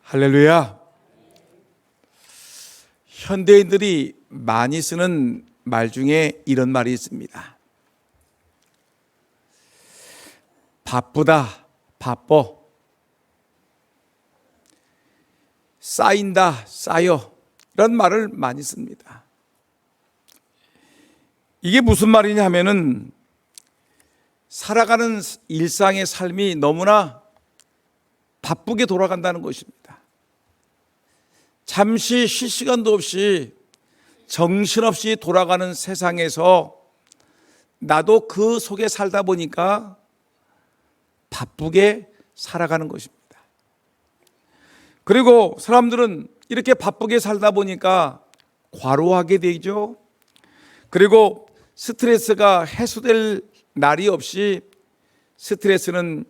할렐루야. 현대인들이 많이 쓰는 말 중에 이런 말이 있습니다. 바쁘다, 바빠. 쌓인다, 쌓여. 이런 말을 많이 씁니다. 이게 무슨 말이냐 하면은 살아가는 일상의 삶이 너무나 바쁘게 돌아간다는 것입니다. 잠시 쉴 시간도 없이 정신없이 돌아가는 세상에서 나도 그 속에 살다 보니까 바쁘게 살아가는 것입니다. 그리고 사람들은 이렇게 바쁘게 살다 보니까 과로하게 되죠. 그리고 스트레스가 해소될 날이 없이 스트레스는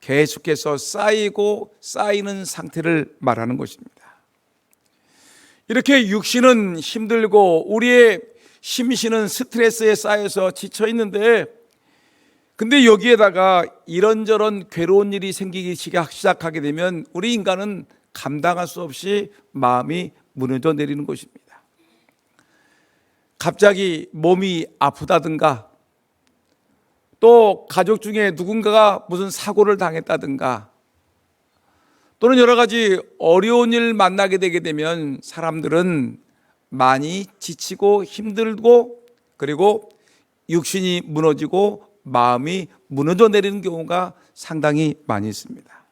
계속해서 쌓이고 쌓이는 상태를 말하는 것입니다. 이렇게 육신은 힘들고 우리의 심신은 스트레스에 쌓여서 지쳐 있는데, 근데 여기에다가 이런저런 괴로운 일이 생기기 시작하게 되면 우리 인간은 감당할 수 없이 마음이 무너져 내리는 것입니다. 갑자기 몸이 아프다든가, 또 가족 중에 누군가가 무슨 사고를 당했다든가, 또는 여러 가지 어려운 일 만나게 되게 되면 사람들은 많이 지치고 힘들고, 그리고 육신이 무너지고 마음이 무너져 내리는 경우가 상당히 많이 있습니다.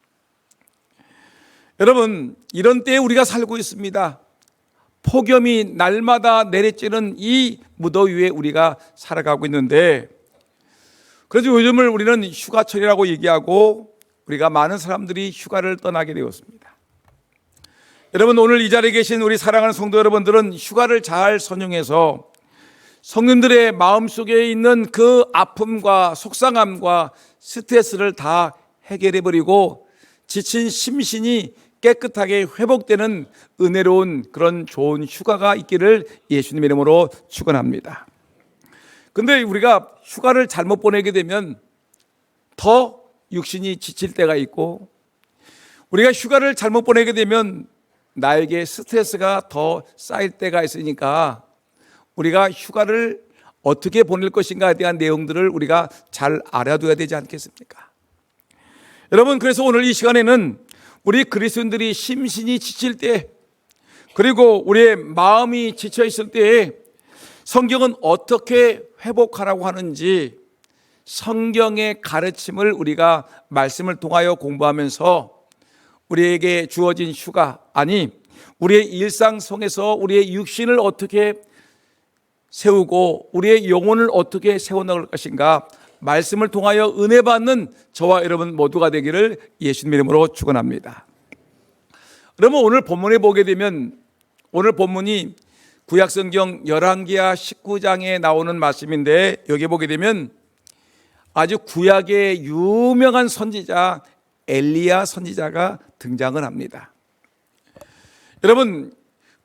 여러분, 이런 때에 우리가 살고 있습니다. 폭염이 날마다 내리쬐는 이 무더위에 우리가 살아가고 있는데, 그래서 요즘을 우리는 휴가철이라고 얘기하고 우리가 많은 사람들이 휴가를 떠나게 되었습니다. 여러분, 오늘 이 자리에 계신 우리 사랑하는 성도 여러분들은 휴가를 잘 선용해서 성도님들의 마음속에 있는 그 아픔과 속상함과 스트레스를 다 해결해버리고 지친 심신이 깨끗하게 회복되는 은혜로운 그런 좋은 휴가가 있기를 예수님의 이름으로 축원합니다. 근데 우리가 휴가를 잘못 보내게 되면 더 육신이 지칠 때가 있고, 우리가 휴가를 잘못 보내게 되면 나에게 스트레스가 더 쌓일 때가 있으니까 우리가 휴가를 어떻게 보낼 것인가에 대한 내용들을 우리가 잘 알아둬야 되지 않겠습니까? 여러분, 그래서 오늘 이 시간에는 우리 그리스도인들이 심신이 지칠 때, 그리고 우리의 마음이 지쳐 있을 때에 성경은 어떻게 회복하라고 하는지 성경의 가르침을 우리가 말씀을 통하여 공부하면서 우리에게 주어진 휴가, 아니 우리의 일상 속에서 우리의 육신을 어떻게 세우고 우리의 영혼을 어떻게 세워나갈 것인가, 말씀을 통하여 은혜 받는 저와 여러분 모두가 되기를 예수님의 이름으로 축원합니다. 그러면 오늘 본문에 보게 되면, 오늘 본문이 구약성경 열왕기하 19장에 나오는 말씀인데, 여기 보게 되면 아주 구약의 유명한 선지자 엘리야 선지자가 등장을 합니다. 여러분,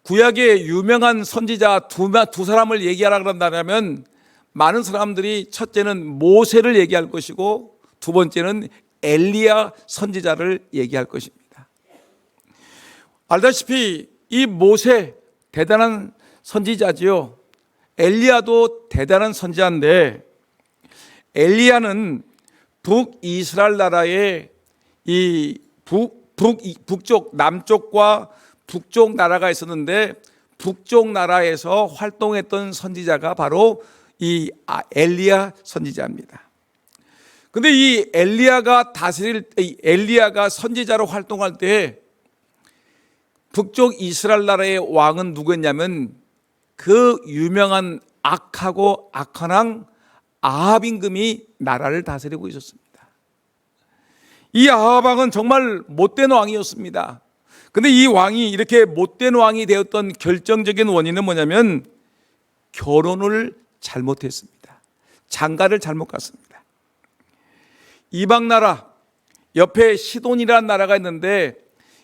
구약의 유명한 선지자 두 사람을 얘기하라 그런다면 많은 사람들이 첫째는 모세를 얘기할 것이고 두 번째는 엘리야 선지자를 얘기할 것입니다. 알다시피 이 모세 대단한 선지자지요. 엘리야도 대단한 선지자인데, 엘리야는 북이스라엘 나라의 이 북쪽, 남쪽과 북쪽 나라가 있었는데, 북쪽 나라에서 활동했던 선지자가 바로 이 엘리야 선지자입니다. 근데 이 엘리야가 선지자로 활동할 때 북쪽 이스라엘 나라의 왕은 누구였냐면 그 유명한 악하고 악한 왕 아합 임금이 나라를 다스리고 있었습니다. 이 아합 왕은 정말 못된 왕이었습니다. 근데 이 왕이 이렇게 못된 왕이 되었던 결정적인 원인은 뭐냐면 결혼을 잘못했습니다. 장가를 잘못 갔습니다. 이방 나라 옆에 시돈이라는 나라가 있는데,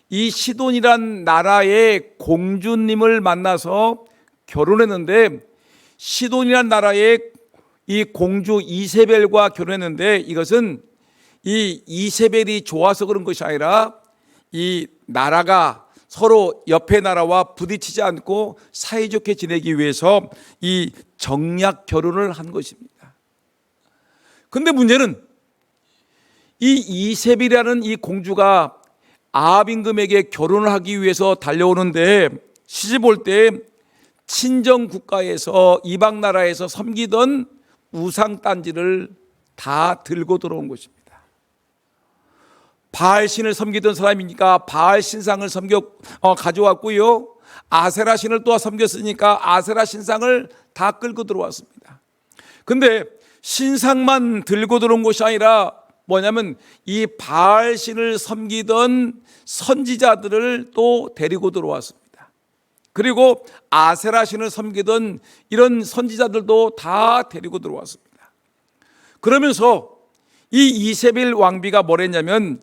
이 시돈이라는 나라의 공주님을 만나서 결혼했는데, 시돈이라는 나라의 이 공주 이세벨과 결혼했는데, 이것은 이 이세벨이 좋아서 그런 것이 아니라 이 나라가 서로 옆의 나라와 부딪히지 않고 사이좋게 지내기 위해서 이 정략 결혼을 한 것입니다. 그런데 문제는 이 이세벨이라는 이 공주가 아합 임금에게 결혼을 하기 위해서 달려오는데 시집 올 때 친정 국가에서 이방 나라에서 섬기던 우상 딴지를 다 들고 들어온 것입니다. 바알 신을 섬기던 사람이니까 바알 신상을 가져왔고요. 아세라 신을 또 섬겼으니까 아세라 신상을 다 끌고 들어왔습니다. 근데 신상만 들고 들어온 것이 아니라 뭐냐면 이 바알 신을 섬기던 선지자들을 또 데리고 들어왔습니다. 그리고 아세라 신을 섬기던 이런 선지자들도 다 데리고 들어왔습니다. 그러면서 이 이세벨 왕비가 뭐랬냐면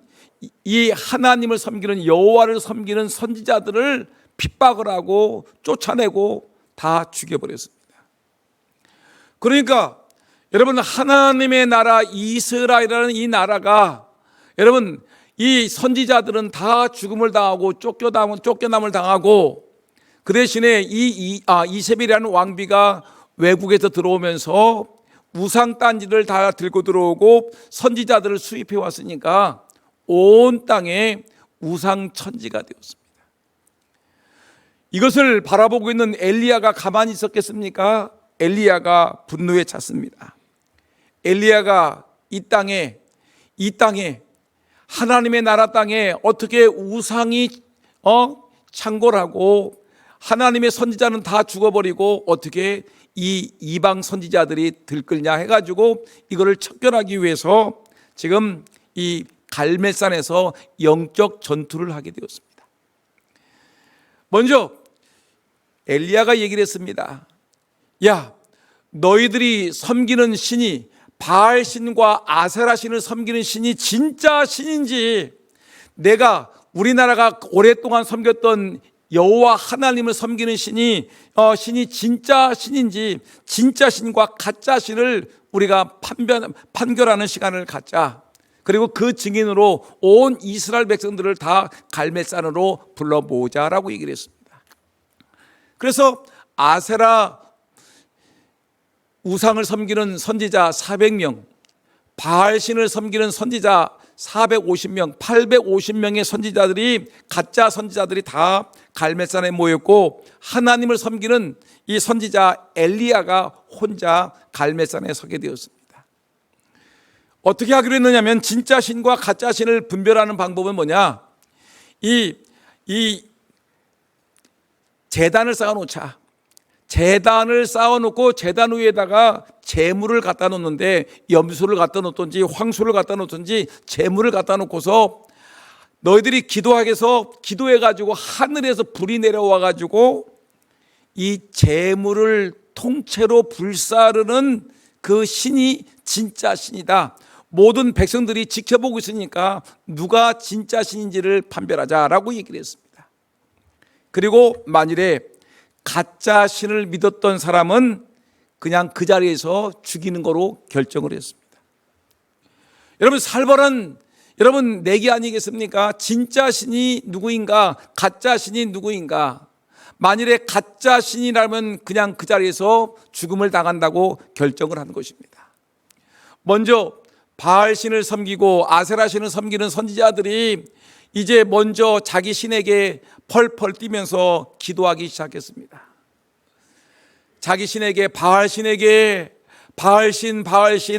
이 하나님을 섬기는 여호와를 섬기는 선지자들을 핍박을 하고 쫓아내고 다 죽여버렸습니다. 그러니까 여러분, 하나님의 나라 이스라엘이라는 이 나라가, 여러분, 이 선지자들은 다 죽음을 당하고 쫓겨남을 당하고, 그 대신에 이세벨이라는 왕비가 외국에서 들어오면서 우상 딴지를 다 들고 들어오고 선지자들을 수입해 왔으니까 온 땅에 우상 천지가 되었습니다. 이것을 바라보고 있는 엘리야가 가만히 있었겠습니까? 엘리야가 분노에 찼습니다. 엘리야가 이 땅에 하나님의 나라 땅에 어떻게 우상이 창궐하고 하나님의 선지자는 다 죽어버리고 어떻게 이 이방 선지자들이 들끓냐 해가지고 이거를 척결하기 위해서 지금 이 갈멜산에서 영적 전투를 하게 되었습니다. 먼저 엘리야가 얘기를 했습니다. 야, 너희들이 섬기는 신이 바알 신과 아세라 신을 섬기는 신이 진짜 신인지, 내가 우리나라가 오랫동안 섬겼던 여호와 하나님을 섬기는 신이 진짜 신인지, 진짜 신과 가짜 신을 우리가 판결하는 시간을 갖자. 그리고 그 증인으로 온 이스라엘 백성들을 다 갈멜산으로 불러 모으자라고 얘기를 했습니다. 그래서 아세라 우상을 섬기는 선지자 400명, 바알신을 섬기는 선지자 450명, 850명의 선지자들이, 가짜 선지자들이 다 갈멜산에 모였고, 하나님을 섬기는 이 선지자 엘리야가 혼자 갈멜산에 서게 되었습니다. 어떻게 하기로 했느냐면, 진짜 신과 가짜 신을 분별하는 방법은 뭐냐? 이 제단을 쌓아놓자. 제단을 쌓아놓고 제단 위에다가 제물을 갖다 놓는데, 염소를 갖다 놓든지 황소를 갖다 놓든지 제물을 갖다 놓고서 너희들이 기도해가지고 하늘에서 불이 내려와가지고 이 제물을 통째로 불사르는 그 신이 진짜 신이다. 모든 백성들이 지켜보고 있으니까 누가 진짜 신인지를 판별하자라고 얘기를 했습니다. 그리고 만일에 가짜 신을 믿었던 사람은 그냥 그 자리에서 죽이는 거로 결정을 했습니다. 여러분, 살벌한 내기 아니겠습니까? 진짜 신이 누구인가, 가짜 신이 누구인가. 만일에 가짜 신이라면 그냥 그 자리에서 죽음을 당한다고 결정을 한 것입니다. 먼저 바알 신을 섬기고 아세라 신을 섬기는 선지자들이 이제 먼저 자기 신에게 펄펄 뛰면서 기도하기 시작했습니다. 자기 신에게, 바알 신에게 바알 신,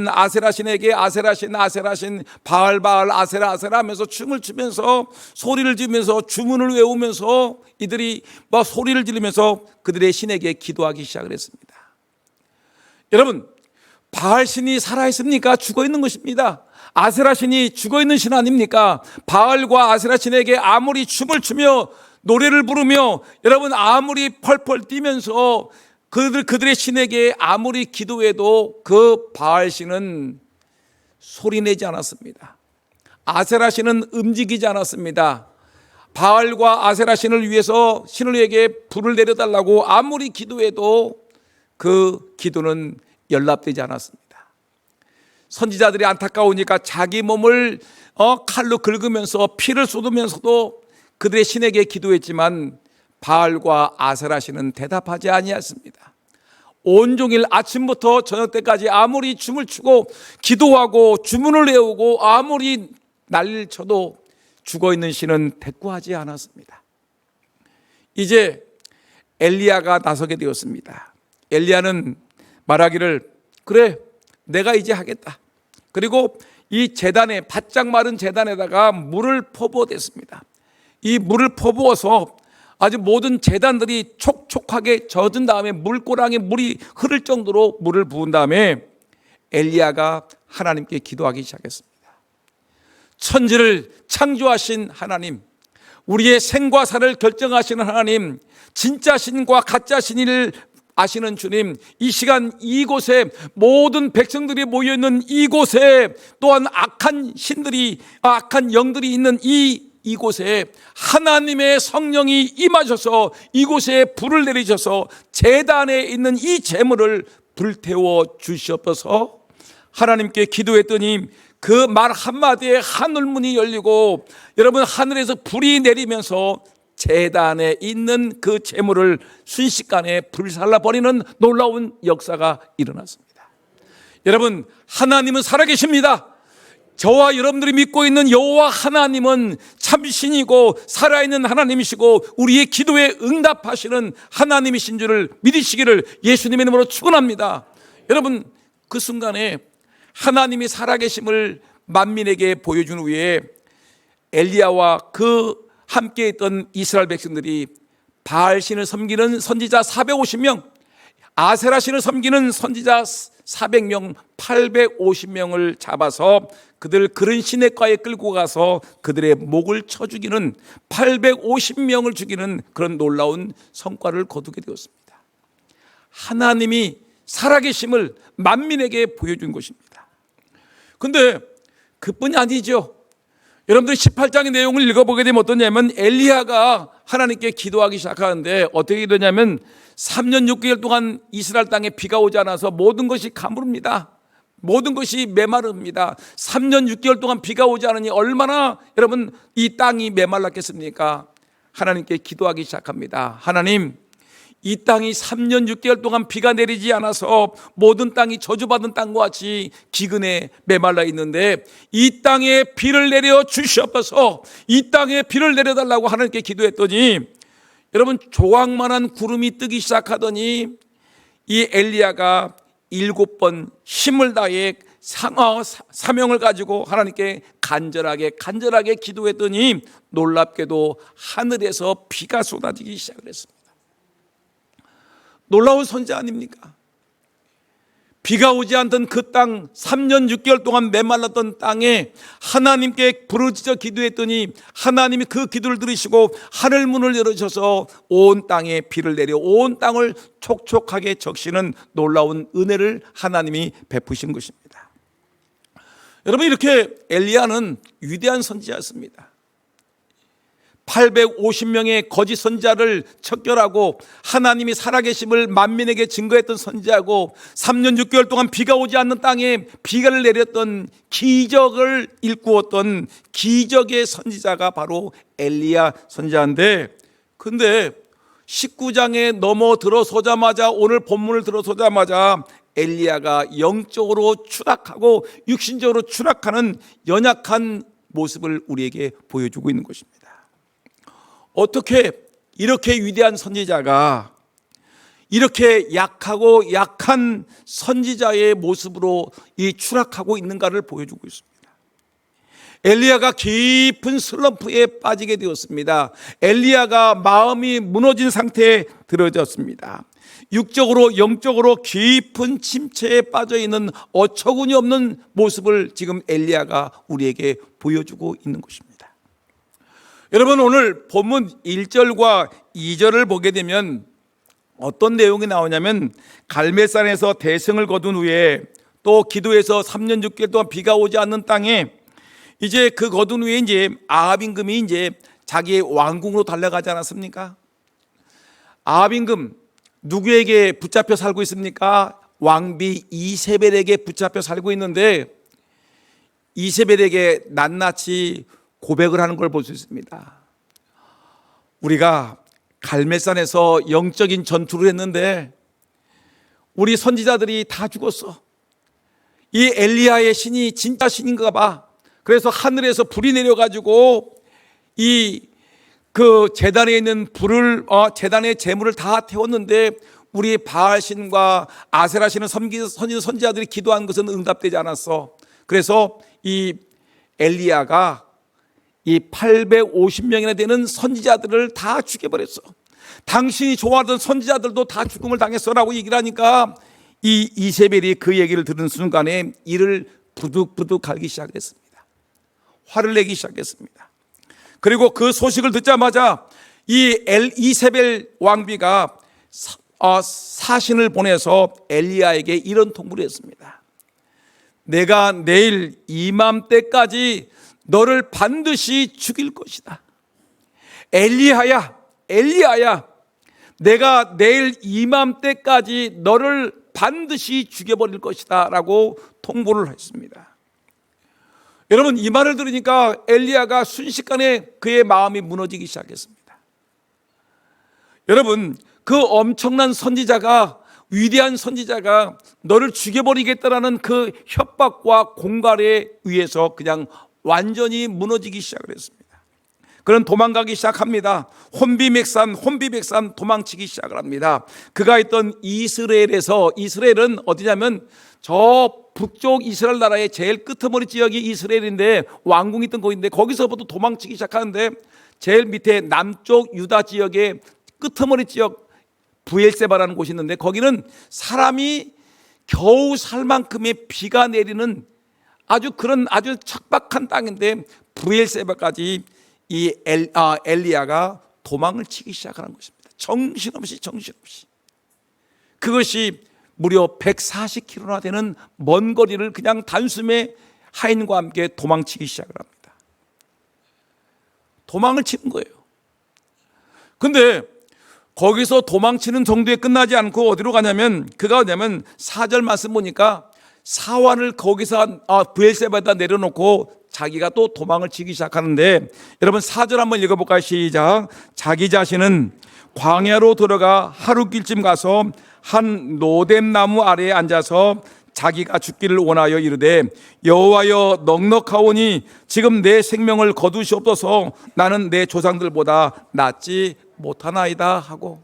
아세라 신에게 아세라 신, 바알, 아세라 하면서 춤을 추면서 소리를 지르면서 주문을 외우면서 이들이 소리를 지르면서 그들의 신에게 기도하기 시작을 했습니다. 여러분, 바알 신이 살아있습니까? 죽어 있는 것입니다. 아세라 신이 죽어 있는 신 아닙니까? 바알과 아세라 신에게 아무리 춤을 추며 노래를 부르며 여러분 아무리 펄펄 뛰면서 그들의 신에게 아무리 기도해도 그 바알 신은 소리내지 않았습니다. 아세라 신은 움직이지 않았습니다. 바알과 아세라 신을 위해서 신에게 불을 내려달라고 아무리 기도해도 그 기도는 연락되지 않았습니다. 선지자들이 안타까우니까 자기 몸을 칼로 긁으면서 피를 쏟으면서도 그들의 신에게 기도했지만 바알과 아세라 신은 대답하지 아니하였습니다. 온종일 아침부터 저녁 때까지 아무리 춤을 추고 기도하고 주문을 외우고 아무리 난리를 쳐도 죽어있는 신은 대꾸하지 않았습니다. 이제 엘리야가 나서게 되었습니다. 엘리야는 말하기를, 그래, 내가 이제 하겠다. 그리고 이 제단에, 바짝 마른 제단에다가 물을 퍼부어댔습니다. 이 물을 퍼부어서 아주 모든 제단들이 촉촉하게 젖은 다음에 물고랑에 물이 흐를 정도로 물을 부은 다음에 엘리야가 하나님께 기도하기 시작했습니다. 천지를 창조하신 하나님, 우리의 생과 사를 결정하시는 하나님, 진짜 신과 가짜 신을 아시는 주님, 이 시간 이곳에 모든 백성들이 모여있는 이곳에, 또한 악한 신들이, 악한 영들이 있는 이곳에 하나님의 성령이 임하셔서 이곳에 불을 내리셔서 제단에 있는 이 제물을 불태워 주시옵소서. 하나님께 기도했더니 그 말 한마디에 하늘문이 열리고, 여러분, 하늘에서 불이 내리면서 제단에 있는 그 제물을 순식간에 불살라 버리는 놀라운 역사가 일어났습니다. 여러분, 하나님은 살아계십니다. 저와 여러분들이 믿고 있는 여호와 하나님은 참신이고 살아있는 하나님이시고 우리의 기도에 응답하시는 하나님이신 줄을 믿으시기를 예수님의 이름으로 축원합니다. 여러분, 그 순간에 하나님이 살아계심을 만민에게 보여준 후에 엘리야와 그 함께 있던 이스라엘 백성들이 바알신을 섬기는 선지자 450명, 아세라 신을 섬기는 선지자 400명, 850명을 잡아서 그들 그런 시내가에 끌고 가서 그들의 목을 쳐 죽이는, 850명을 죽이는 그런 놀라운 성과를 거두게 되었습니다. 하나님이 살아계심을 만민에게 보여준 것입니다. 그런데 그뿐이 아니죠. 여러분들 18장의 내용을 읽어보게 되면 어떠냐면, 엘리야가 하나님께 기도하기 시작하는데 어떻게 되냐면 3년 6개월 동안 이스라엘 땅에 비가 오지 않아서 모든 것이 가무릅니다. 모든 것이 메마릅니다. 3년 6개월 동안 비가 오지 않으니 얼마나 여러분 이 땅이 메말랐겠습니까? 하나님께 기도하기 시작합니다. 하나님, 이 땅이 3년 6개월 동안 비가 내리지 않아서 모든 땅이 저주받은 땅과 같이 기근에 메말라 있는데 이 땅에 비를 내려 주시옵소서. 이 땅에 비를 내려달라고 하나님께 기도했더니 여러분, 조각만한 구름이 뜨기 시작하더니 이 엘리야가 7번 힘을 다해 사명을 가지고 하나님께 간절하게 기도했더니 놀랍게도 하늘에서 비가 쏟아지기 시작을 했습니다. 놀라운 선지 아닙니까? 비가 오지 않던 그 땅, 3년 6개월 동안 메말랐던 땅에 하나님께 부르짖어 기도했더니 하나님이 그 기도를 들으시고 하늘문을 열어주셔서 온 땅에 비를 내려 온 땅을 촉촉하게 적시는 놀라운 은혜를 하나님이 베푸신 것입니다. 여러분, 이렇게 엘리야는 위대한 선지자였습니다. 850명의 거짓 선지자를 척결하고 하나님이 살아계심을 만민에게 증거했던 선지자고, 3년 6개월 동안 비가 오지 않는 땅에 비가를 내렸던 기적을 일구었던 기적의 선지자가 바로 엘리야 선지자인데, 근데 19장에 넘어 들어서자마자, 오늘 본문을 들어서자마자 엘리야가 영적으로 추락하고 육신적으로 추락하는 연약한 모습을 우리에게 보여주고 있는 것입니다. 어떻게 이렇게 위대한 선지자가 이렇게 약하고 약한 선지자의 모습으로 이 추락하고 있는가를 보여주고 있습니다. 엘리야가 깊은 슬럼프에 빠지게 되었습니다. 엘리야가 마음이 무너진 상태에 들어졌습니다. 육적으로 영적으로 깊은 침체에 빠져있는 어처구니 없는 모습을 지금 엘리야가 우리에게 보여주고 있는 것입니다. 여러분, 오늘 본문 1절과 2절을 보게 되면 어떤 내용이 나오냐면, 갈멜산에서 대승을 거둔 후에 또 기도해서 3년 6개월 동안 비가 오지 않는 땅에 이제 그 거둔 후에 이제 아합 임금이 이제 자기의 왕궁으로 달려가지 않았습니까? 아합 임금 누구에게 붙잡혀 살고 있습니까? 왕비 이세벨에게 붙잡혀 살고 있는데, 이세벨에게 낱낱이 고백을 하는 걸 볼 수 있습니다. 우리가 갈멜산에서 영적인 전투를 했는데 우리 선지자들이 다 죽었어. 이 엘리야의 신이 진짜 신인가 봐. 그래서 하늘에서 불이 내려가지고 그 제단에 있는 불을 제단의 재물을 다 태웠는데 우리 바알신과 아세라신을 섬기는 선지자들이 기도한 것은 응답되지 않았어. 그래서 이 엘리야가 이 850명이나 되는 선지자들을 다 죽여버렸어. 당신이 좋아하던 선지자들도 다 죽음을 당했어라고 얘기를 하니까 이 이세벨이 그 얘기를 들은 순간에 이를 부득부득 갈기 시작했습니다. 화를 내기 시작했습니다. 그리고 그 소식을 듣자마자 이 이세벨 왕비가 사신을 보내서 엘리야에게 이런 통보를 했습니다. 내가 내일 이맘때까지 너를 반드시 죽일 것이다. 엘리야야, 내가 내일 이맘때까지 너를 반드시 죽여버릴 것이다 라고 통보를 했습니다. 여러분, 이 말을 들으니까 엘리야가 순식간에 그의 마음이 무너지기 시작했습니다. 여러분, 그 엄청난 선지자가, 위대한 선지자가 너를 죽여버리겠다라는 그 협박과 공갈에 의해서 그냥 완전히 무너지기 시작을 했습니다. 그는 도망가기 시작합니다. 혼비백산 도망치기 시작을 합니다. 그가 있던 이스라엘은 어디냐면 저 북쪽 이스라엘 나라의 제일 끄트머리 지역이 이스라엘인데 왕궁이 있던 곳인데 거기서부터 도망치기 시작하는데 제일 밑에 남쪽 유다 지역의 끄트머리 지역 브엘세바라는 곳이 있는데 거기는 사람이 겨우 살 만큼의 비가 내리는 아주 척박한 땅인데 브엘세바까지 이 엘리야가 도망을 치기 시작하는 것입니다. 정신없이. 그것이 무려 140km나 되는 먼 거리를 그냥 단숨에 하인과 함께 도망치기 시작을 합니다. 도망을 치는 거예요. 근데 거기서 도망치는 정도에 끝나지 않고 어디로 가냐면 그가 어디냐면 4절 말씀 보니까 사환을 거기서 브엘세바에다 내려놓고 자기가 또 도망을 치기 시작하는데 여러분 4절 한번 읽어볼까요? 시작. 자기 자신은 광야로 들어가 하루길쯤 가서 한 노뎀나무 아래에 앉아서 자기가 죽기를 원하여 이르되 여호와여 넉넉하오니 지금 내 생명을 거두시옵소서 나는 내 조상들보다 낫지 못하나이다 하고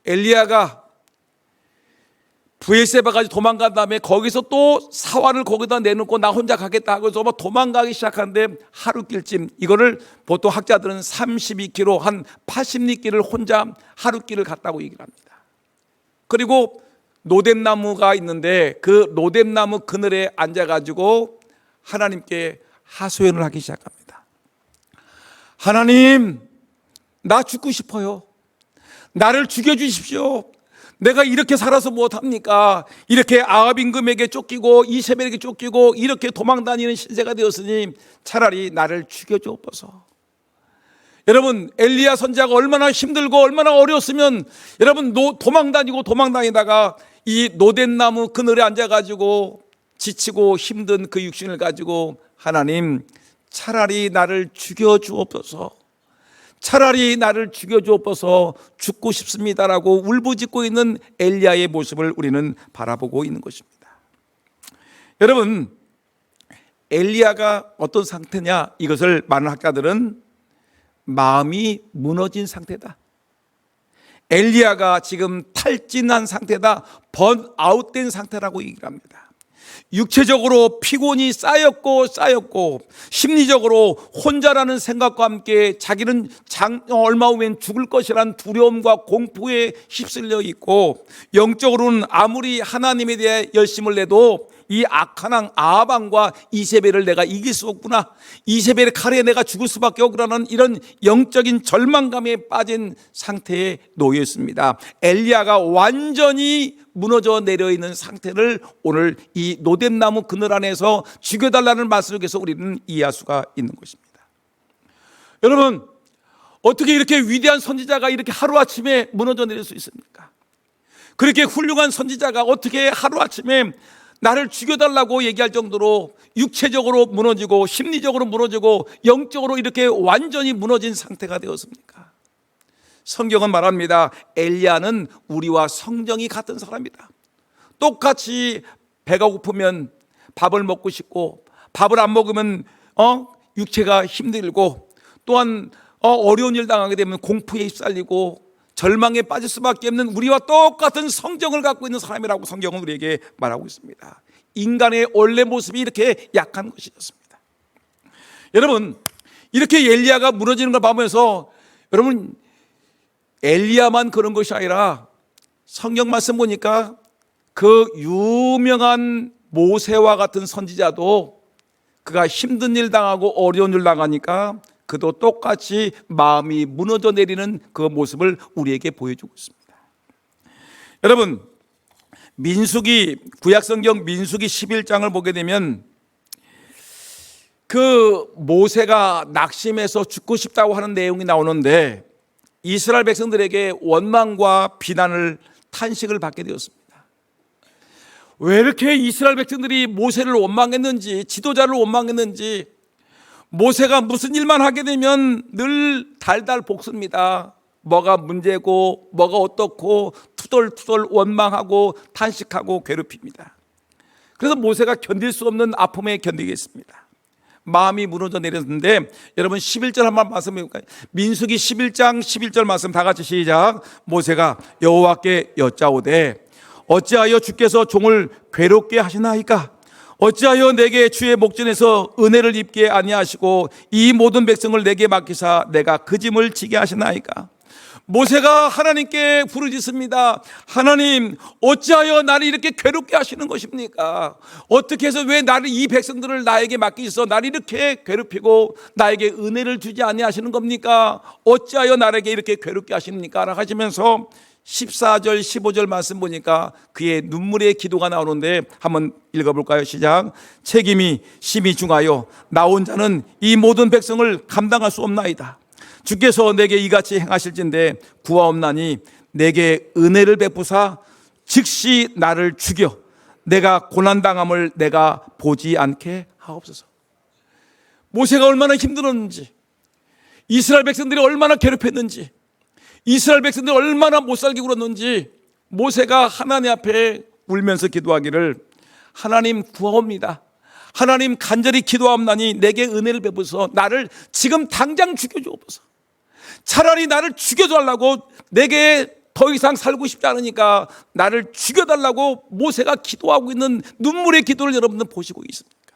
엘리야가 브엘세바까지 도망간 다음에 거기서 또 사환을 거기다 내놓고 나 혼자 가겠다 하고서 도망가기 시작하는데 하루길쯤 이거를 보통 학자들은 32km 한 80리길을 혼자 하루길을 갔다고 얘기를 합니다. 그리고 노뎀나무가 있는데 그 노뎀나무 그늘에 앉아가지고 하나님께 하소연을 하기 시작합니다. 하나님, 나 죽고 싶어요. 나를 죽여주십시오. 내가 이렇게 살아서 무엇합니까? 이렇게 아합 임금에게 쫓기고 이세벨에게 쫓기고 이렇게 도망다니는 신세가 되었으니 차라리 나를 죽여주옵소서. 여러분, 엘리야 선지자가 얼마나 힘들고 얼마나 어려웠으면 여러분 도망다니다가 이 노뎀나무 그늘에 앉아가지고 지치고 힘든 그 육신을 가지고 하나님 차라리 나를 죽여주옵소서. 차라리 나를 죽여주옵소서 죽고 싶습니다라고 울부짖고 있는 엘리야의 모습을 우리는 바라보고 있는 것입니다. 여러분, 엘리야가 어떤 상태냐 이것을 많은 학자들은 마음이 무너진 상태다. 엘리야가 지금 탈진한 상태다. 번아웃된 상태라고 얘기를 합니다. 육체적으로 피곤이 쌓였고 심리적으로 혼자라는 생각과 함께 자기는 얼마 후엔 죽을 것이라는 두려움과 공포에 휩쓸려 있고 영적으로는 아무리 하나님에 대해 열심을 내도 이 악한 왕 아합 왕과 이세벨을 내가 이길 수 없구나, 이세벨의 칼에 내가 죽을 수밖에 없구나는 이런 영적인 절망감에 빠진 상태에 놓여 있습니다. 엘리야가 완전히 무너져 내려 있는 상태를 오늘 이 노뎀나무 그늘 안에서 죽여달라는 말씀 속에서 우리는 이해할 수가 있는 것입니다. 여러분, 어떻게 이렇게 위대한 선지자가 이렇게 하루아침에 무너져 내릴 수 있습니까? 그렇게 훌륭한 선지자가 어떻게 하루아침에 나를 죽여달라고 얘기할 정도로 육체적으로 무너지고 심리적으로 무너지고 영적으로 이렇게 완전히 무너진 상태가 되었습니까? 성경은 말합니다. 엘리야는 우리와 성정이 같은 사람이다. 똑같이 배가 고프면 밥을 먹고 싶고, 밥을 안 먹으면 육체가 힘들고, 또한 어려운 일 당하게 되면 공포에 휩쓸리고 절망에 빠질 수밖에 없는 우리와 똑같은 성정을 갖고 있는 사람이라고 성경은 우리에게 말하고 있습니다. 인간의 원래 모습이 이렇게 약한 것이었습니다. 여러분, 이렇게 엘리야가 무너지는 걸 보면서, 여러분, 엘리야만 그런 것이 아니라 성경 말씀 보니까 그 유명한 모세와 같은 선지자도 그가 힘든 일 당하고 어려운 일 당하니까 그도 똑같이 마음이 무너져 내리는 그 모습을 우리에게 보여주고 있습니다. 여러분, 구약성경 민수기 11장을 보게 되면 그 모세가 낙심해서 죽고 싶다고 하는 내용이 나오는데, 이스라엘 백성들에게 원망과 비난을, 탄식을 받게 되었습니다. 왜 이렇게 이스라엘 백성들이 모세를 원망했는지, 지도자를 원망했는지, 모세가 무슨 일만 하게 되면 늘 달달 볶습니다. 뭐가 문제고 뭐가 어떻고 투덜투덜 원망하고 탄식하고 괴롭힙니다. 그래서 모세가 견딜 수 없는 아픔에 견디겠습니다. 마음이 무너져 내렸는데, 여러분 11절 한번 말씀해 볼까요? 민수기 11장 11절 말씀 다 같이 시작. 모세가 여호와께 여짜오되 어찌하여 주께서 종을 괴롭게 하시나이까? 어찌하여 내게 주의 목전에서 은혜를 입게 아니하시고 이 모든 백성을 내게 맡기사 내가 그 짐을 지게 하시나이까? 모세가 하나님께 부르짖습니다. 하나님, 어찌하여 나를 이렇게 괴롭게 하시는 것입니까? 어떻게 해서 왜 나를, 이 백성들을 나에게 맡기셔서 나를 이렇게 괴롭히고 나에게 은혜를 주지 아니하시는 겁니까? 어찌하여 나에게 이렇게 괴롭게 하십니까? 라고 하시면서 14절 15절 말씀 보니까 그의 눈물의 기도가 나오는데, 한번 읽어볼까요? 시작. 책임이 심히 중하여 나 혼자는 이 모든 백성을 감당할 수 없나이다. 주께서 내게 이같이 행하실진대 구하옵나니 내게 은혜를 베푸사 즉시 나를 죽여 내가 고난당함을 내가 보지 않게 하옵소서. 모세가 얼마나 힘들었는지, 이스라엘 백성들이 얼마나 괴롭혔는지, 이스라엘 백성들이 얼마나 못살게 굴었는지 모세가 하나님 앞에 울면서 기도하기를, 하나님 구하옵니다. 하나님 간절히 기도하옵나니 내게 은혜를 베푸소 나를 지금 당장 죽여주옵소서. 차라리 나를 죽여달라고, 내게 더 이상 살고 싶지 않으니까 나를 죽여달라고 모세가 기도하고 있는 눈물의 기도를 여러분들 보시고 있습니까?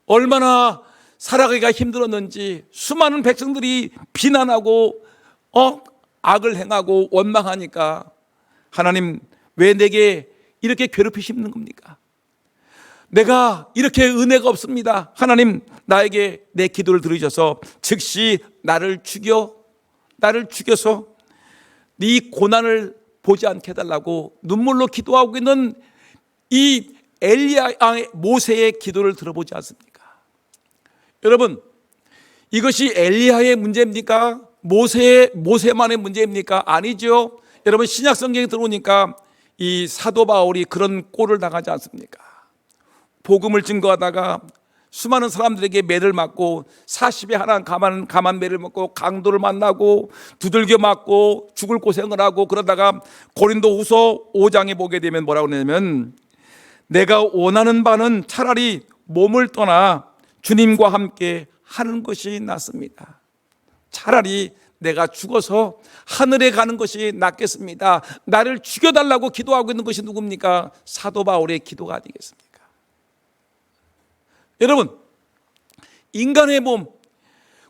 얼마나 살아가기가 힘들었는지, 수많은 백성들이 비난하고 악을 행하고 원망하니까 하나님 왜 내게 이렇게 괴롭히시는 겁니까? 내가 이렇게 은혜가 없습니다. 하나님 나에게 내 기도를 들으셔서 즉시 나를 죽여서 네 고난을 보지 않게 해달라고 눈물로 기도하고 있는 이 모세의 기도를 들어보지 않습니까? 여러분, 이것이 엘리야의 문제입니까? 모세만의 문제입니까? 아니죠. 여러분, 신약 성경에 들어오니까 이 사도 바울이 그런 꼴을 당하지 않습니까? 복음을 증거하다가 수많은 사람들에게 매를 맞고 40에 하나 가만 매를 먹고 강도를 만나고 두들겨 맞고 죽을 고생을 하고, 그러다가 고린도후서 5장에 보게 되면 뭐라고 하냐면, 내가 원하는 바는 차라리 몸을 떠나 주님과 함께 하는 것이 낫습니다. 차라리 내가 죽어서 하늘에 가는 것이 낫겠습니다. 나를 죽여달라고 기도하고 있는 것이 누굽니까? 사도 바울의 기도가 아니겠습니까? 여러분, 인간의 몸,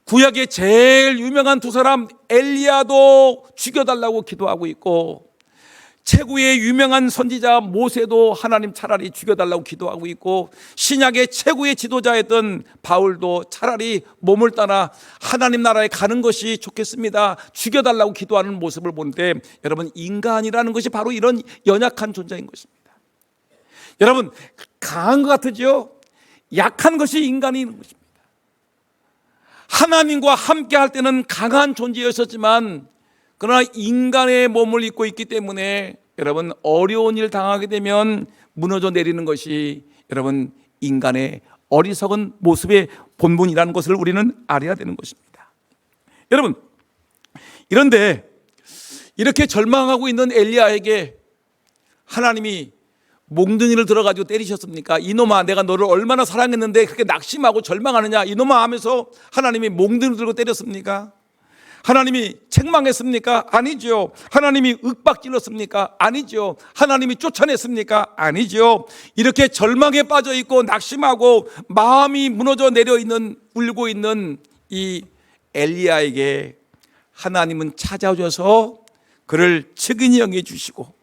구약의 제일 유명한 두 사람 엘리야도 죽여달라고 기도하고 있고, 최고의 유명한 선지자 모세도 하나님 차라리 죽여달라고 기도하고 있고, 신약의 최고의 지도자였던 바울도 차라리 몸을 떠나 하나님 나라에 가는 것이 좋겠습니다, 죽여달라고 기도하는 모습을 보는데, 여러분, 인간이라는 것이 바로 이런 연약한 존재인 것입니다. 여러분, 강한 것 같으죠? 약한 것이 인간인 것입니다. 하나님과 함께 할 때는 강한 존재였었지만, 그러나 인간의 몸을 입고 있기 때문에 여러분, 어려운 일 당하게 되면 무너져 내리는 것이 여러분 인간의 어리석은 모습의 본분이라는 것을 우리는 알아야 되는 것입니다. 여러분, 이런데 이렇게 절망하고 있는 엘리야에게 하나님이 몽둥이를 들어가지고 때리셨습니까? 이놈아, 내가 너를 얼마나 사랑했는데 그렇게 낙심하고 절망하느냐, 이놈아 하면서 하나님이 몽둥이를 들고 때렸습니까? 하나님이 책망했습니까? 아니죠. 하나님이 윽박질렀습니까? 아니죠. 하나님이 쫓아냈습니까? 아니죠. 이렇게 절망에 빠져 있고 낙심하고 마음이 무너져 내려 있는, 울고 있는 이 엘리야에게 하나님은 찾아오셔서 그를 측은히 여겨 주시고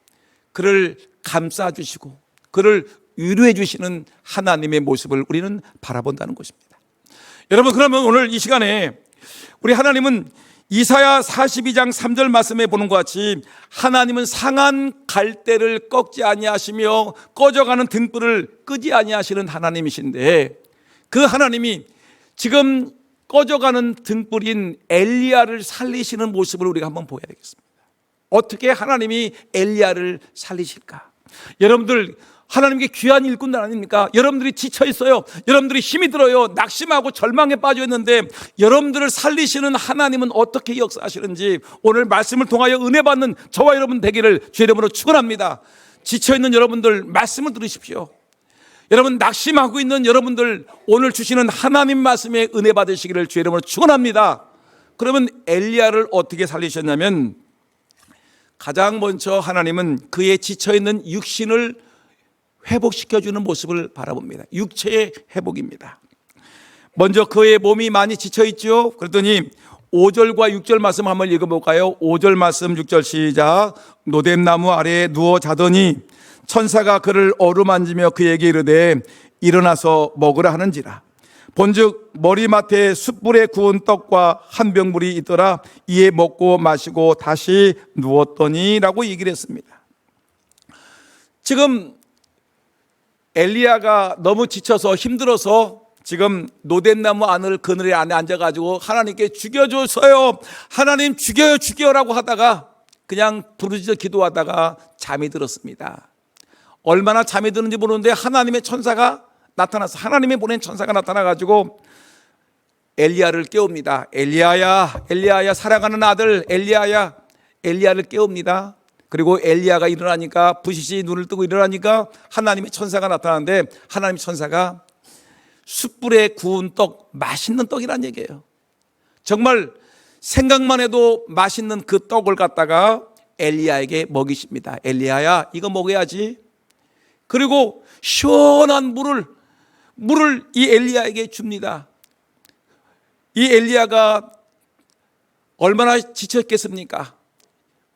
그를 감싸 주시고 그를 위로해 주시는 하나님의 모습을 우리는 바라본다는 것입니다. 여러분, 그러면 오늘 이 시간에 우리 하나님은 이사야 42장 3절 말씀에 보는 것 같이 하나님은 상한 갈대를 꺾지 아니하시며 꺼져가는 등불을 끄지 아니하시는 하나님이신데, 그 하나님이 지금 꺼져가는 등불인 엘리야를 살리시는 모습을 우리가 한번 보아야 되겠습니다. 어떻게 하나님이 엘리야를 살리실까? 여러분들, 하나님께 귀한 일꾼들 아닙니까? 여러분들이 지쳐 있어요. 여러분들이 힘이 들어요. 낙심하고 절망에 빠져 있는데 여러분들을 살리시는 하나님은 어떻게 역사하시는지 오늘 말씀을 통하여 은혜 받는 저와 여러분 되기를 주의 이름으로 축원합니다. 지쳐 있는 여러분들 말씀을 들으십시오. 여러분, 낙심하고 있는 여러분들 오늘 주시는 하나님 말씀에 은혜 받으시기를 주의 이름으로 축원합니다. 그러면 엘리야를 어떻게 살리셨냐면, 가장 먼저 하나님은 그의 지쳐 있는 육신을 회복시켜주는 모습을 바라봅니다. 육체의 회복입니다. 먼저 그의 몸이 많이 지쳐있죠. 그랬더니 5절과 6절 말씀 한번 읽어볼까요? 5절 말씀 6절 시작. 노뎀나무 아래에 누워 자더니 천사가 그를 어루만지며 그에게 이르되 일어나서 먹으라 하는지라. 본즉 머리맡에 숯불에 구운 떡과 한 병물이 있더라. 이에 먹고 마시고 다시 누웠더니 라고 얘기를 했습니다. 지금 엘리야가 너무 지쳐서 힘들어서 지금 노뎀나무 그늘에 안에 앉아가지고 하나님께 죽여줘서요, 하나님 죽여라고 하다가 그냥 부르짖어 기도하다가 잠이 들었습니다. 얼마나 잠이 드는지 모르는데 하나님의 천사가 나타나서, 하나님이 보낸 천사가 나타나가지고 엘리야를 깨웁니다. 엘리야야, 엘리야야, 사랑하는 아들 엘리야야. 엘리야를 깨웁니다. 그리고 엘리야가 일어나니까, 부시시 눈을 뜨고 일어나니까 하나님의 천사가 나타나는데, 하나님의 천사가 숯불에 구운 떡, 맛있는 떡이란 얘기예요. 정말 생각만 해도 맛있는 그 떡을 갖다가 엘리야에게 먹이십니다. 엘리야야, 이거 먹어야지. 그리고 시원한 물을 이 엘리야에게 줍니다. 이 엘리야가 얼마나 지쳤겠습니까?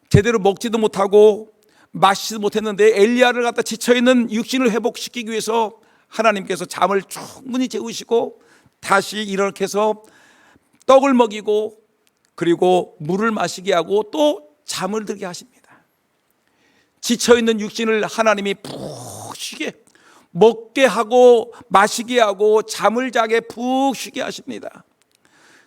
제대로 먹지도 못하고 마시지도 못했는데 엘리야를 갖다 지쳐있는 육신을 회복시키기 위해서 하나님께서 잠을 충분히 재우시고 다시 일어나서 떡을 먹이고 그리고 물을 마시게 하고 또 잠을 들게 하십니다. 지쳐있는 육신을 하나님이 푹 쉬게, 먹게 하고 마시게 하고 잠을 자게 푹 쉬게 하십니다.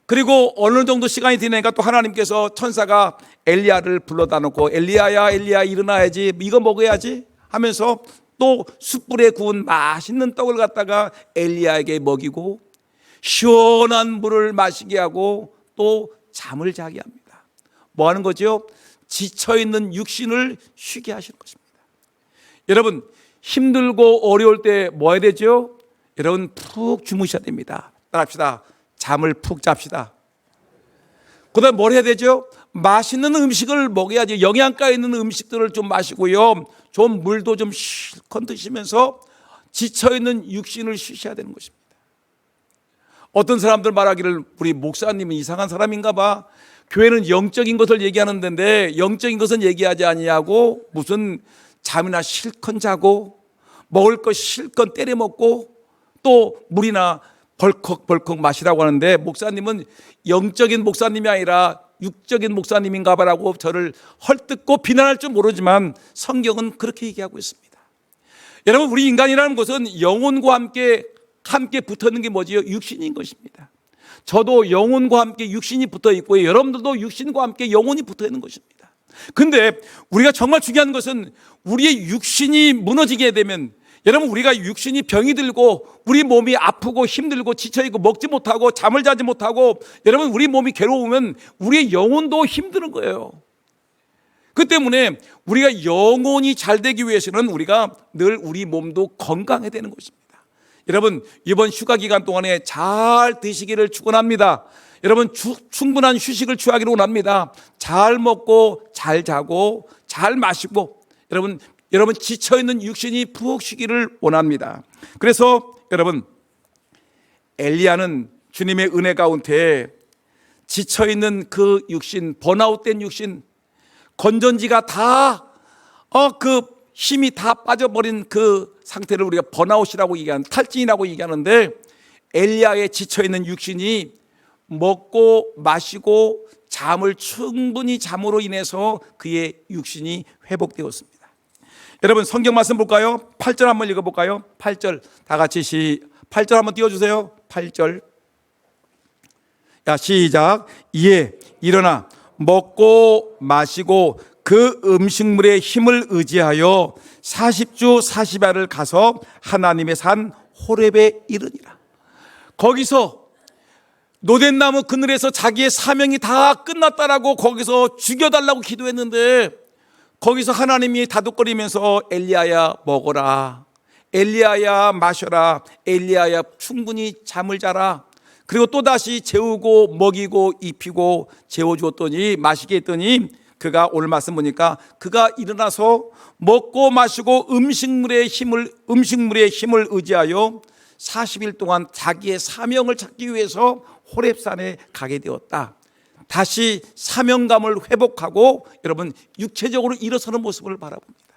그리고 어느 정도 시간이 지나니까 또 하나님께서 천사가 엘리야를 불러다 놓고 엘리야야, 엘리야 일어나야지, 이거 먹어야지 하면서 또 숯불에 구운 맛있는 떡을 갖다가 엘리야에게 먹이고 시원한 물을 마시게 하고 또 잠을 자게 합니다. 뭐 하는 거죠? 지쳐있는 육신을 쉬게 하시는 것입니다. 여러분, 힘들고 어려울 때 뭐 해야 되죠? 여러분, 푹 주무셔야 됩니다. 따라합시다. 잠을 푹 잡시다. 그 다음에 뭘 해야 되죠? 맛있는 음식을 먹어야지. 영양가 있는 음식들을 좀 마시고요, 좀 물도 좀 실컷 드시면서 지쳐있는 육신을 쉬셔야 되는 것입니다. 어떤 사람들 말하기를 우리 목사님은 이상한 사람인가 봐. 교회는 영적인 것을 얘기하는 데인데 영적인 것은 얘기하지 아니하고 무슨 잠이나 실컷 자고 먹을 것 실컷 때려 먹고 또 물이나 벌컥벌컥 마시라고 하는데, 목사님은 영적인 목사님이 아니라 육적인 목사님인가 봐라고 저를 헐뜯고 비난할 줄 모르지만 성경은 그렇게 얘기하고 있습니다. 여러분, 우리 인간이라는 것은 영혼과 함께 붙어있는 게 뭐지요? 육신인 것입니다. 저도 영혼과 함께 육신이 붙어 있고 여러분들도 육신과 함께 영혼이 붙어 있는 것입니다. 근데 우리가 정말 중요한 것은 우리의 육신이 무너지게 되면, 여러분, 우리가 육신이 병이 들고 우리 몸이 아프고 힘들고 지쳐있고 먹지 못하고 잠을 자지 못하고, 여러분, 우리 몸이 괴로우면 우리의 영혼도 힘드는 거예요. 그 때문에 우리가 영혼이 잘 되기 위해서는 우리가 늘 우리 몸도 건강해야 되는 것입니다. 여러분, 이번 휴가 기간 동안에 잘 드시기를 축원합니다. 여러분, 충분한 휴식을 취하기를 원합니다. 잘 먹고 잘 자고 잘 마시고, 여러분 지쳐있는 육신이 푹 쉬기를 원합니다. 그래서 여러분, 엘리야는 주님의 은혜 가운데 지쳐있는 그 육신, 번아웃된 육신, 건전지가 다 그 힘이 다 빠져버린 그 상태를 우리가 번아웃이라고 얘기하는, 탈진이라고 얘기하는데, 엘리야의 지쳐있는 육신이 먹고 마시고 잠을 충분히 잠으로 인해서 그의 육신이 회복되었습니다. 여러분, 성경 말씀 볼까요? 8절 한번 읽어볼까요? 8절 다 같이 8절 한번 띄워주세요. 8절. 시작. 이에 일어나 먹고 마시고 그 음식물의 힘을 의지하여 40주 40야를 가서 하나님의 산 호렙에 이르니라. 거기서 노덴나무 그늘에서 자기의 사명이 다 끝났다라고 거기서 죽여달라고 기도했는데, 거기서 하나님이 다독거리면서 엘리야야 먹어라, 엘리야야 마셔라, 엘리야야 충분히 잠을 자라, 그리고 또다시 재우고 먹이고 입히고 재워주었더니, 마시게 했더니, 그가 오늘 말씀 보니까 그가 일어나서 먹고 마시고 음식물의 힘을 의지하여 40일 동안 자기의 사명을 찾기 위해서 호렙산에 가게 되었다. 다시 사명감을 회복하고 여러분 육체적으로 일어서는 모습을 바라봅니다.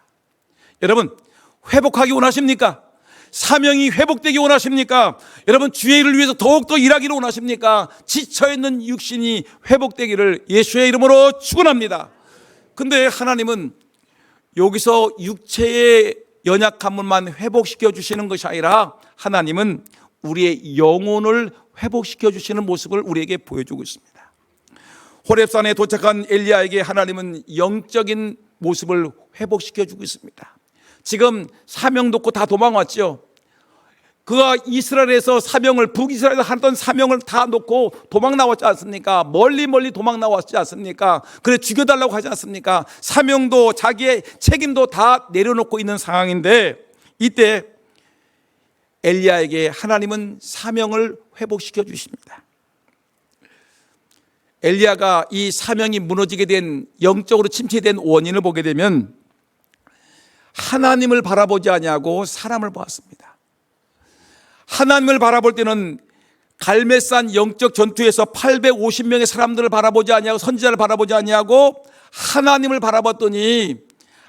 여러분, 회복하기 원하십니까? 사명이 회복되기 원하십니까? 여러분, 주의 일을 위해서 더욱더 일하기를 원하십니까? 지쳐있는 육신이 회복되기를 예수의 이름으로 축원합니다. 근데 하나님은 여기서 육체의 연약함만 회복시켜 주시는 것이 아니라, 하나님은 우리의 영혼을 회복시켜 주시는 모습을 우리에게 보여주고 있습니다. 호렙산에 도착한 엘리야에게 하나님은 영적인 모습을 회복시켜 주고 있습니다. 지금 사명 놓고 다 도망왔죠. 그가 이스라엘에서 사명을, 북이스라엘에서 하던 사명을 다 놓고 도망 나왔지 않습니까? 멀리 도망 나왔지 않습니까? 그래 죽여달라고 하지 않습니까? 사명도 자기의 책임도 다 내려놓고 있는 상황인데, 이때 엘리야에게 하나님은 사명을 회복시켜 주십니다. 엘리야가 이 사명이 무너지게 된, 영적으로 침체된 원인을 보게 되면 하나님을 바라보지 아니하고 사람을 보았습니다. 하나님을 바라볼 때는 갈멜산 영적 전투에서 850명의 사람들을 바라보지 아니하고, 선지자를 바라보지 아니하고 하나님을 바라봤더니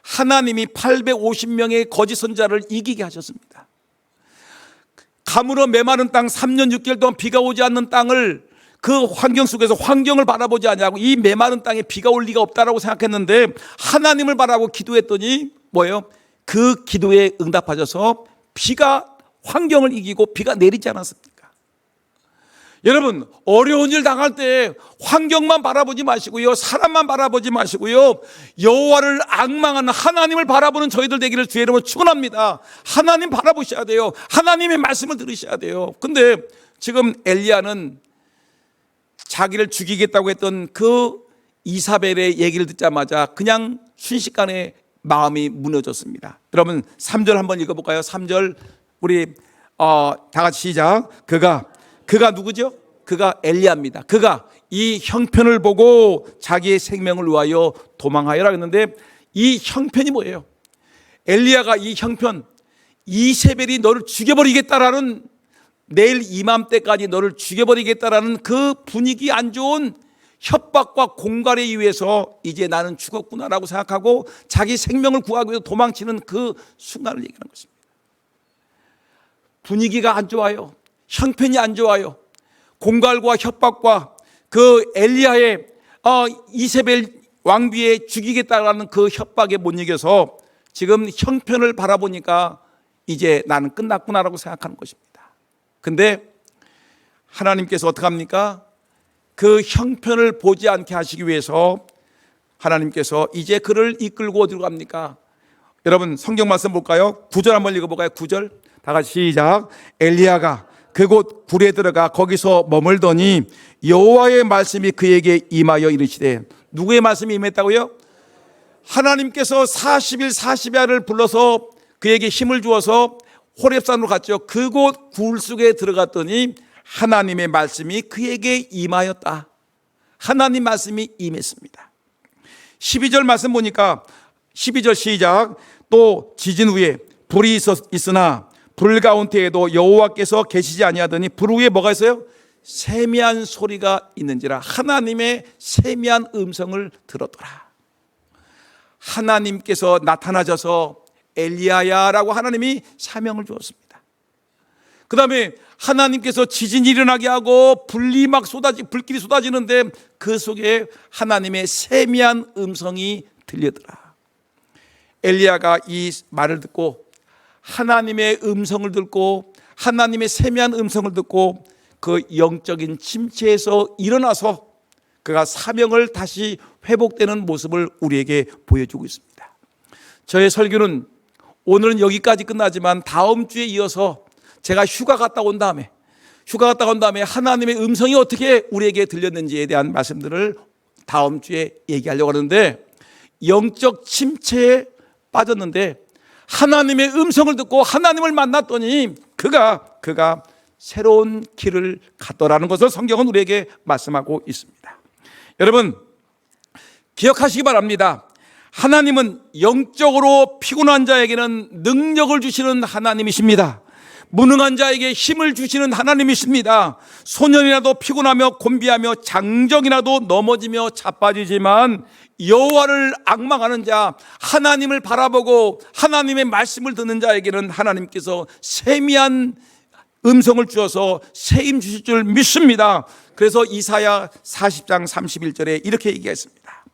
하나님이 850명의 거짓 선지자를 이기게 하셨습니다. 가물어 메마른 땅, 3년 6개월 동안 비가 오지 않는 땅을, 그 환경 속에서 환경을 바라보지 아니하고 이 메마른 땅에 비가 올 리가 없다라고 생각했는데, 하나님을 바라보고 기도했더니 뭐예요? 그 기도에 응답하셔서 비가, 환경을 이기고 비가 내리지 않았습니까? 여러분, 어려운 일 당할 때 환경만 바라보지 마시고요, 사람만 바라보지 마시고요, 여호와를 앙망하는 하나님을 바라보는 저희들 되기를 주의 이름으로 축원합니다. 하나님 바라보셔야 돼요. 하나님의 말씀을 들으셔야 돼요. 근데 지금 엘리야는 자기를 죽이겠다고 했던 그 이사벨의 얘기를 듣자마자 그냥 순식간에 마음이 무너졌습니다. 여러분, 3절 한번 읽어볼까요? 3절 우리 다 같이 시작. 그가 누구죠? 그가 엘리야입니다. 그가 이 형편을 보고 자기의 생명을 위하여 도망하여라 했는데, 이 형편이 뭐예요? 엘리야가 이 형편, 이세벨이 너를 죽여버리겠다라는, 내일 이맘때까지 너를 죽여버리겠다라는 그 분위기 안 좋은 협박과 공갈에 의해서 이제 나는 죽었구나라고 생각하고 자기 생명을 구하기 위해서 도망치는 그 순간을 얘기하는 것입니다. 분위기가 안 좋아요. 형편이 안 좋아요. 공갈과 협박과 그 엘리야의 이세벨 왕비에 죽이겠다라는 그 협박에 못 이겨서 지금 형편을 바라보니까 이제 나는 끝났구나라고 생각하는 것입니다. 근데 하나님께서 어떻게 합니까? 그 형편을 보지 않게 하시기 위해서 하나님께서 이제 그를 이끌고 어디로 갑니까? 여러분 성경 말씀 볼까요? 9절 한번 읽어볼까요? 9절 다 같이 시작. 엘리야가 그곳 굴에 들어가 거기서 머물더니 여호와의 말씀이 그에게 임하여 이르시되. 누구의 말씀이 임했다고요? 하나님께서 40일 40야를 불러서 그에게 힘을 주어서 호렙산으로 갔죠. 그곳 굴 속에 들어갔더니 하나님의 말씀이 그에게 임하였다. 하나님 말씀이 임했습니다. 12절 말씀 보니까 12절 시작. 또 지진 후에 불이 있으나 불 가운데에도 여호와께서 계시지 아니하더니 불 위에 뭐가 있어요? 세미한 소리가 있는지라. 하나님의 세미한 음성을 들었더라. 하나님께서 나타나셔서 엘리야야라고 하나님이 사명을 주었습니다. 그 다음에 하나님께서 지진이 일어나게 하고 불길이 쏟아지는데 그 속에 하나님의 세미한 음성이 들리더라. 엘리야가 이 말을 듣고 하나님의 음성을 듣고 하나님의 세미한 음성을 듣고 그 영적인 침체에서 일어나서 그가 사명을 다시 회복되는 모습을 우리에게 보여주고 있습니다. 저의 설교는 오늘은 여기까지 끝나지만 다음 주에 이어서 제가 휴가 갔다 온 다음에 하나님의 음성이 어떻게 우리에게 들렸는지에 대한 말씀들을 다음 주에 얘기하려고 하는데, 영적 침체에 빠졌는데 하나님의 음성을 듣고 하나님을 만났더니 그가 새로운 길을 갔더라는 것을 성경은 우리에게 말씀하고 있습니다. 여러분 기억하시기 바랍니다. 하나님은 영적으로 피곤한 자에게는 능력을 주시는 하나님이십니다. 무능한 자에게 힘을 주시는 하나님이십니다. 소년이라도 피곤하며 곤비하며 장정이라도 넘어지며 자빠지지만 여호와를 앙망하는 자, 하나님을 바라보고 하나님의 말씀을 듣는 자에게는 하나님께서 세미한 음성을 주어서 새 힘 주실 줄 믿습니다. 그래서 이사야 40장 31절에 이렇게 얘기했습니다.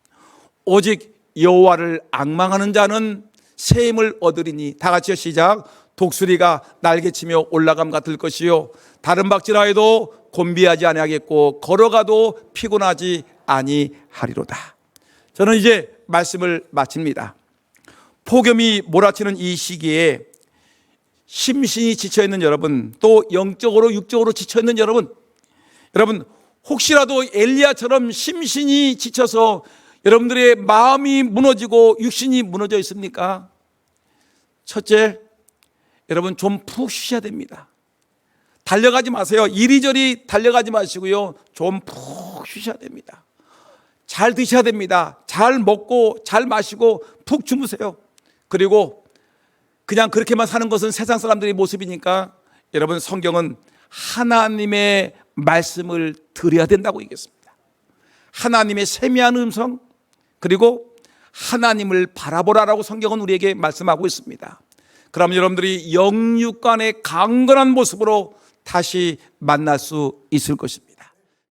오직 여호와를 앙망하는 자는 새 힘을 얻으리니. 다 같이요 시작. 독수리가 날개치며 올라감과 들 것이요 다른 박질하여도 곤비하지 아니하겠고 걸어가도 피곤하지 아니하리로다. 저는 이제 말씀을 마칩니다. 폭염이 몰아치는 이 시기에 심신이 지쳐있는 여러분, 또 영적으로 육적으로 지쳐있는 여러분 혹시라도 엘리야처럼 심신이 지쳐서 여러분들의 마음이 무너지고 육신이 무너져 있습니까? 첫째, 여러분 좀 푹 쉬셔야 됩니다. 달려가지 마세요. 이리저리 달려가지 마시고요, 좀 푹 쉬셔야 됩니다. 잘 드셔야 됩니다. 잘 먹고 잘 마시고 푹 주무세요. 그리고 그냥 그렇게만 사는 것은 세상 사람들의 모습이니까 여러분 성경은 하나님의 말씀을 들어야 된다고 얘기했습니다. 하나님의 세미한 음성, 그리고 하나님을 바라보라라고 성경은 우리에게 말씀하고 있습니다. 그러면 여러분들이 영육간의 강건한 모습으로 다시 만날 수 있을 것입니다.